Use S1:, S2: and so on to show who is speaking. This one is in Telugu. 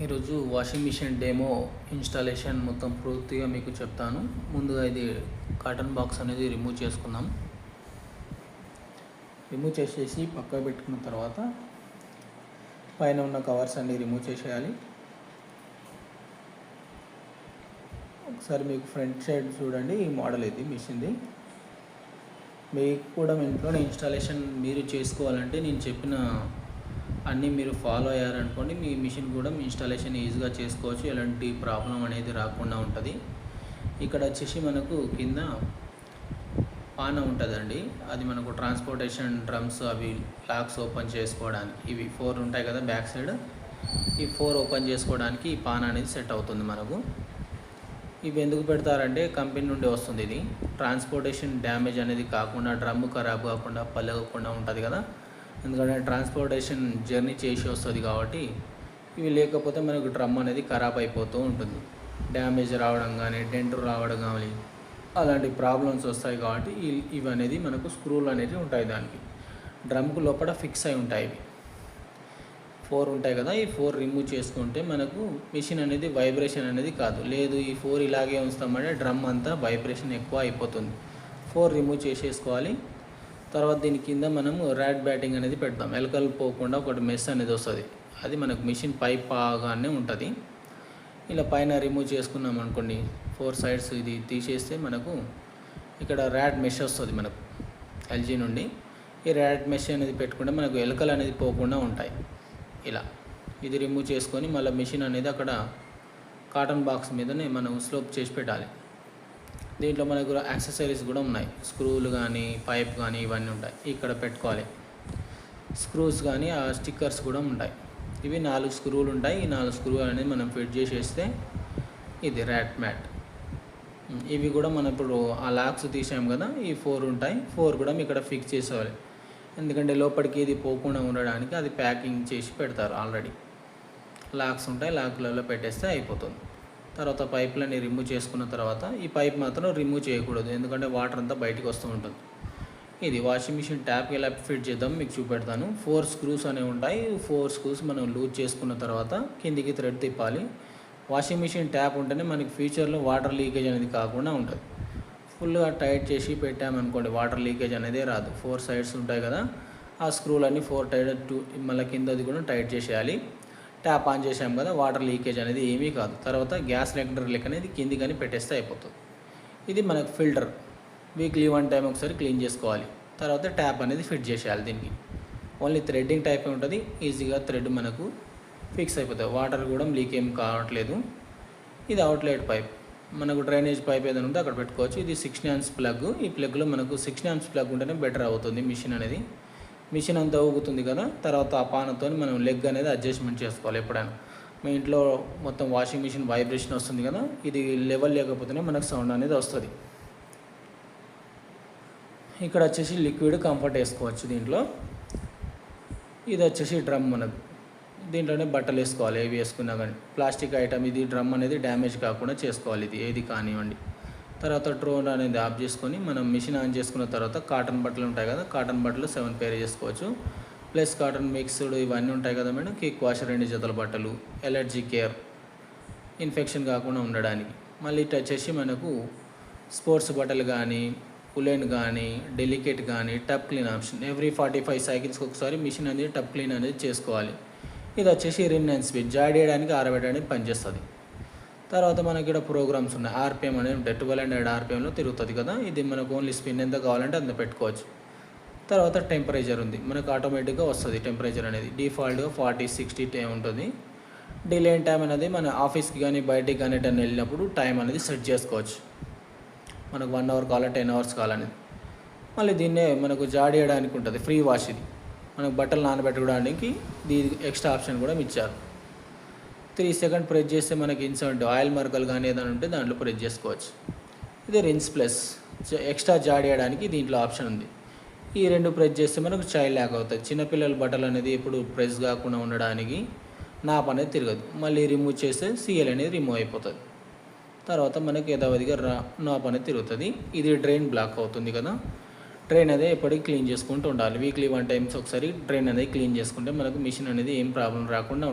S1: ఈరోజు వాషింగ్ మిషన్ డెమో ఇన్స్టాలేషన్ మొత్తం పూర్తిగా మీకు చెప్తాను. ముందుగా ఇది కాటన్ బాక్స్ అనేది రిమూవ్ చేసుకుందాం. రిమూవ్ చేసేసి పక్కకు పెట్టుకున్న తర్వాత పైన ఉన్న కవర్స్ అన్ని రిమూవ్ చేసేయాలి. ఒకసారి మీకు ఫ్రంట్ సైడ్ చూడండి, ఈ మోడల్ ఇది మిషన్ది. మీకు కూడా ఇంట్లోనే ఇన్స్టాలేషన్ మీరు చేసుకోవాలంటే నేను చెప్పిన అన్నీ మీరు ఫాలో అయ్యారనుకోండి, మీ మిషన్ కూడా మీ ఇన్స్టాలేషన్ ఈజీగా చేసుకోవచ్చు. ఎలాంటి ప్రాబ్లం అనేది రాకుండా ఉంటుంది. ఇక్కడ వచ్చేసి మనకు కింద పాన ఉంటుందండి, అది మనకు ట్రాన్స్పోర్టేషన్ డ్రమ్స్ అవి లాక్స్ ఓపెన్ చేసుకోవడానికి ఇవి 4 ఉంటాయి కదా బ్యాక్ సైడ్. ఈ 4 ఓపెన్ చేసుకోవడానికి ఈ పాన అనేది సెట్ అవుతుంది మనకు. ఇవి ఎందుకు పెడతారంటే కంపెనీ నుండి వస్తుంది. ఇది ట్రాన్స్పోర్టేషన్ డ్యామేజ్ అనేది కాకుండా, డ్రమ్ ఖరాబ్ కాకుండా, పలగకుండా ఉంటుంది కదా. ఎందుకంటే ట్రాన్స్పోర్టేషన్ జర్నీ చేసి వస్తుంది కాబట్టి ఇవి లేకపోతే మనకు డ్రమ్ అనేది ఖరాబ్ అయిపోతూ ఉంటుంది. డ్యామేజ్ రావడం కానీ, డెంట్ రావడం కానీ అలాంటి ప్రాబ్లమ్స్ వస్తాయి. కాబట్టి ఇవి అనేది మనకు స్క్రూలు అనేవి ఉంటాయి. దానికి డ్రమ్కు లోపల ఫిక్స్ అయి ఉంటాయి. ఇవి 4 ఉంటాయి కదా, ఈ 4 రిమూవ్ చేసుకుంటే మనకు మిషన్ అనేది వైబ్రేషన్ అనేది కాదు. లేదు ఈ 4 ఇలాగే ఉంచుతామంటే డ్రమ్ అంతా వైబ్రేషన్ ఎక్కువ అయిపోతుంది. 4 రిమూవ్ చేసేసుకోవాలి. తర్వాత దీని కింద మనము ర్యాట్ బ్యాటింగ్ అనేది పెడతాం. ఎలకలు పోకుండా ఒకటి మెస్ అనేది వస్తుంది. అది మనకు మిషన్ పైప్ బాగానే ఉంటుంది. ఇలా పైన రిమూవ్ చేసుకున్నాం అనుకోండి, 4 సైడ్స్ ఇది తీసేస్తే మనకు ఇక్కడ ర్యాట్ మెష్ వస్తుంది మనకు ఎల్జీ నుండి. ఈ ర్యాట్ మెష్ అనేది పెట్టుకుంటే మనకు ఎలకలు అనేది పోకుండా ఉంటాయి. ఇలా ఇది రిమూవ్ చేసుకొని మళ్ళీ మిషన్ అనేది అక్కడ కాటన్ బాక్స్ మీదనే మనం స్లోప్ చేసి పెట్టాలి. దీంట్లో మనకు యాక్సెసరీస్ కూడా ఉన్నాయి. స్క్రూలు కానీ, పైప్ కానీ ఇవన్నీ ఉంటాయి. ఇక్కడ పెట్టుకోవాలి. స్క్రూస్ కానీ ఆ స్టిక్కర్స్ కూడా ఉంటాయి. ఇవి 4 స్క్రూలు ఉంటాయి. ఈ 4 స్క్రూలు అనేది మనం ఫిట్ చేసేస్తే ఇది ర్యాట్ మ్యాట్. ఇవి కూడా మనం ఇప్పుడు ఆ లాక్స్ తీసాం కదా, ఈ 4 ఉంటాయి. 4 కూడా ఇక్కడ ఫిక్స్ చేసేవాలి. ఎందుకంటే లోపలికి ఇది పోకుండా ఉండడానికి అది ప్యాకింగ్ చేసి పెడతారు. ఆల్రెడీ లాక్స్ ఉంటాయి, లాక్లలో పెట్టేస్తే అయిపోతుంది. తర్వాత పైప్లని రిమూవ్ చేసుకున్న తర్వాత ఈ పైప్ మాత్రం రిమూవ్ చేయకూడదు, ఎందుకంటే వాటర్ అంతా బయటకు వస్తూ ఉంటుంది. ఇది వాషింగ్ మిషన్ ట్యాప్కి ఎలా ఫిట్ చేద్దాం మీకు చూపెడతాను. 4 స్క్రూస్ అనేవి ఉంటాయి. 4 స్క్రూస్ మనం లూజ్ చేసుకున్న తర్వాత కిందికి థ్రెడ్ తిప్పాలి. వాషింగ్ మిషన్ ట్యాప్ ఉంటేనే మనకి ఫ్యూచర్లో వాటర్ లీకేజ్ అనేది కాకుండా ఉంటుంది. ఫుల్గా టైట్ చేసి పెట్టామనుకోండి, వాటర్ లీకేజ్ అనేది రాదు. 4 సైడ్స్ ఉంటాయి కదా, ఆ స్క్రూలన్నీ 4 టైట్ మళ్ళీ కిందది కూడా టైట్ చేసేయాలి. ట్యాప్ ఆన్ చేసాం కదా, వాటర్ లీకేజ్ అనేది ఏమీ కాదు. తర్వాత గ్యాస్ రెగ్యులేటర్ లెక్క అనేది కింది కానీ పెట్టేస్తే అయిపోతుంది. ఇది మనకు ఫిల్టర్. వీక్లీ 1 టైం ఒకసారి క్లీన్ చేసుకోవాలి. తర్వాత ట్యాప్ అనేది ఫిట్ చేసేయాలి. దీనికి ఓన్లీ థ్రెడ్డింగ్ టైప్ ఉంటుంది. ఈజీగా థ్రెడ్ మనకు ఫిక్స్ అయిపోతుంది. వాటర్ కూడా లీక్ ఏం కావట్లేదు. ఇది అవుట్లెట్ పైప్. మనకు డ్రైనేజ్ పైప్ ఏదైనా ఉంటే అక్కడ పెట్టుకోవచ్చు. ఇది 6 amps ప్లగ్. ఈ ప్లగ్లో మనకు 6 amps ప్లగ్ ఉంటేనే బెటర్ అవుతుంది మిషన్ అనేది. మిషన్ అంతా ఊగుతుంది కదా, తర్వాత ఆ పానతో మనం లెగ్ అనేది అడ్జస్ట్మెంట్ చేసుకోవాలి. ఎప్పుడైనా మీ ఇంట్లో మొత్తం వాషింగ్ మిషన్ వైబ్రేషన్ వస్తుంది కదా, ఇది లెవెల్ లేకపోతేనే మనకు సౌండ్ అనేది వస్తుంది. ఇక్కడ వచ్చేసి లిక్విడ్ కంఫర్ట్ వేసుకోవచ్చు దీంట్లో. ఇది వచ్చేసి డ్రమ్. మనకు దీంట్లోనే బట్టలు వేసుకోవాలి, ఏవి వేసుకున్నా కానీ. ప్లాస్టిక్ ఐటమ్ ఇది. డ్రమ్ అనేది డ్యామేజ్ కాకుండా చేసుకోవాలి ఇది ఏది కానివ్వండి. తర్వాత డ్రోన్ అనేది ఆఫ్ చేసుకొని మనం మిషన్ ఆన్ చేసుకున్న తర్వాత కాటన్ బట్టలు ఉంటాయి కదా, కాటన్ బట్టలు 7 పేర్ చేసుకోవచ్చు. ప్లస్ కాటన్ మిక్స్డ్ ఇవన్నీ ఉంటాయి కదా మేడం, కేక్ వాష్ 2 జతల బట్టలు, ఎలర్జీ కేర్, ఇన్ఫెక్షన్ కాకుండా ఉండడానికి. మళ్ళీ ఇటు వచ్చేసి మనకు స్పోర్ట్స్ బట్టలు కానీ, ఉలెన్ కానీ, డెలికేట్ కానీ, టబ్ క్లీన్ ఆప్షన్. ఎవ్రీ 45 సైకిల్స్కి ఒకసారి మిషన్ అనేది టబ్ క్లీన్ అనేది చేసుకోవాలి. ఇది వచ్చేసి రిన్ అండ్ స్పిన్, జాడేయడానికి ఆరబెట్టడానికి పనిచేస్తుంది. తర్వాత మనకి ఇక్కడ ప్రోగ్రామ్స్ ఉన్నాయి. ఆర్పిఎం అనేది ఉంటాయి. 1200 RPMలో తిరుగుతుంది కదా, ఇది మనకు ఓన్లీ స్పిన్ ఎంత కావాలంటే అంత పెట్టుకోవచ్చు. తర్వాత టెంపరేచర్ ఉంది, మనకు ఆటోమేటిక్గా వస్తుంది టెంపరేచర్ అనేది. డిఫాల్ట్గా 40, 60 ఉంటుంది. డిలే టైం అనేది మన ఆఫీస్కి కానీ, బయటికి కానీ ఎటైనా వెళ్ళినప్పుడు టైం అనేది సెట్ చేసుకోవచ్చు. మనకు 1 hour కావాలా, 10 hours కావాలనేది. మళ్ళీ దీన్నే మనకు జాడేయడానికి ఉంటుంది. ఫ్రీ వాష్ ఇది. మనకు బట్టలు నానబెట్టుకోవడానికి దీని ఎక్స్ట్రా ఆప్షన్ కూడా ఇచ్చారు. 3 seconds ప్రెస్ చేస్తే మనకి ఇన్సర్ట్ ఆయిల్ మరకలు కానీ ఏదైనా ఉంటే దాంట్లో ప్రెస్ చేసుకోవచ్చు. ఇది రిన్స్ ప్లస్, ఎక్స్ట్రా జాడేయడానికి దీంట్లో ఆప్షన్ ఉంది. ఈ 2 ప్రెస్ చేస్తే మనకు చైల్డ్ లాక్ అవుతుంది. చిన్నపిల్లల బట్టలు అనేది ఎప్పుడు ప్రెస్ కాకుండా ఉండడానికి నాప్ అనేది తిరగదు. మళ్ళీ రిమూవ్ చేస్తే CL అనేది రిమూవ్ అయిపోతుంది. తర్వాత మనకి యథావిధిగా నాప్ అనేది తిరుగుతుంది. ఇది డ్రైన్ బ్లాక్ అవుతుంది కదా, డ్రైన్ అనేది ఎప్పటికీ క్లీన్ చేసుకుంటూ ఉండాలి. వీక్లీ 1 టైమ్స్ ఒకసారి డ్రైన్ అనేది క్లీన్ చేసుకుంటే మనకు మిషన్ అనేది ఏం ప్రాబ్లం రాకుండా